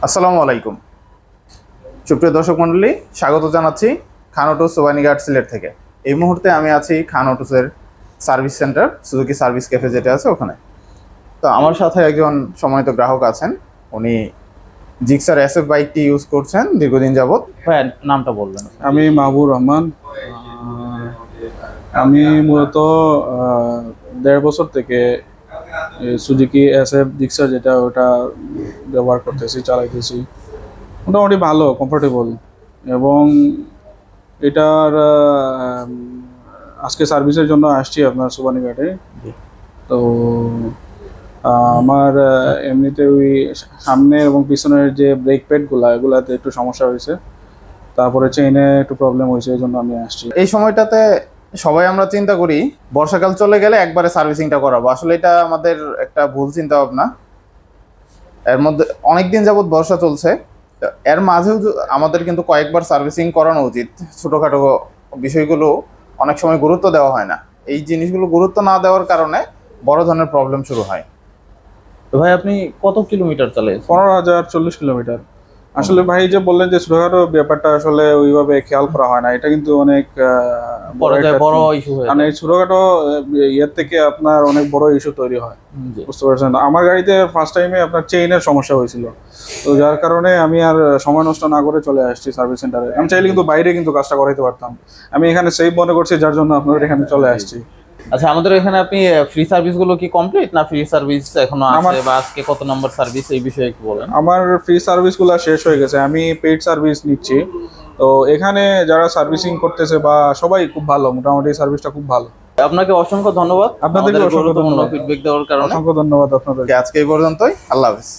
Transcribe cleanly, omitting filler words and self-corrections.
আসসালামু আলাইকুম সুপ্রিয় দর্শক মণ্ডলী, স্বাগত জানাচ্ছি খান অটো সোবানীঘাট সিলেট থেকে। এই মুহূর্তে আমি আছি খান অটোসের service centre Suzuki service cafe যেটা আছে ওখানে। তো আমার সাথে একজন সম্মানিত গ্রাহক আছেন, উনি জিক্সার এসএফ বাইকটি ইউজ করছেন দীর্ঘদিন যাবত। হ্যাঁ, নামটা বলবেন। আমি মাহবুব রহমান। আমি মূলত ১.৫ বছর থেকে সুজুকি এসএফ জিক্সার যেটা ওটা ব্যবহার করতেছি, চালাইতেছি। মোটামুটি ভালো, কমফোর্টেবল। এবং এটার আজকে সার্ভিসের জন্য আসছি আপনার সোবানীঘাটে। তো আমার এমনিতে ওই সামনে এবং পিছনের যে ব্রেক প্যাডগুলো এগুলাতে একটু সমস্যা হয়েছে, তারপরে চেইনে একটু প্রবলেম হয়েছে, এই জন্য আমি আসছি। এই সময়টাতে সবাই আমরা চিন্তা করি বর্ষাকাল চলে গেলে একবারে সার্ভিসিংটা করাবো, আসলে এটা আমাদের একটা ভুল চিন্তা ভাবনা। এর মধ্যে অনেকদিন যাবত বর্ষা চলছে, এর মাঝেও আমাদের কিন্তু কয়েকবার সার্ভিসিং করানো উচিত। ছোটোখাটো বিষয়গুলো অনেক সময় গুরুত্ব দেওয়া হয় না, এই জিনিসগুলো গুরুত্ব না দেওয়ার কারণে বড় ধরনের প্রবলেম শুরু হয়। তো ভাই, আপনি কত কিলোমিটার চালিয়েছেন? ১৫,০৪০ কিলোমিটার। আসলে ভাই যে বললেন যে ছোটখাটো ব্যাপারটা আসলে ওইভাবে খেয়াল করা হয় না, এটা কিন্তু অনেক বড় ইস্যু হয়ে মানে ছোটখাটো ইয়ের থেকে আপনার অনেক বড় ইস্যু তৈরি হয়। জি। বুঝতে পারছেন, আমার গাড়িতে ফার্স্ট টাইমে আপনার চেইনের সমস্যা হয়েছিল, তো যার কারণে আমি আর সময় নষ্ট না করে চলে আসছি সার্ভিস সেন্টারে। আমি চাইলে কিন্তু বাইরে কিন্তু কাজটা করাইতে পারতাম, আমি এখানে সেফ মনে করছি, যার জন্য আপনাদের এখানে চলে আসছি। আচ্ছা, আমাদের এখানে আপনি ফ্রি সার্ভিস গুলো কি কমপ্লিট না ফ্রি সার্ভিস এখনো আছে, বা আজকে কত নম্বর সার্ভিস এই বিষয়ে একটু বলেন। আমার ফ্রি সার্ভিসগুলো শেষ হয়ে গেছে, আমি পেইড সার্ভিস নিচ্ছি। তো এখানে যারা সার্ভিসিং করতেছে বা সবাই খুব ভালো, মোটামুটি সার্ভিসটা খুব ভালো। আপনাকে অসংখ্য ধন্যবাদ আপনাদেরকে অসংখ্য ধন্যবাদ ফিডব্যাক দেওয়ার কারণে। অসংখ্য ধন্যবাদ আপনাদের। আজকে এই পর্যন্তই, আল্লাহ হাফেজ।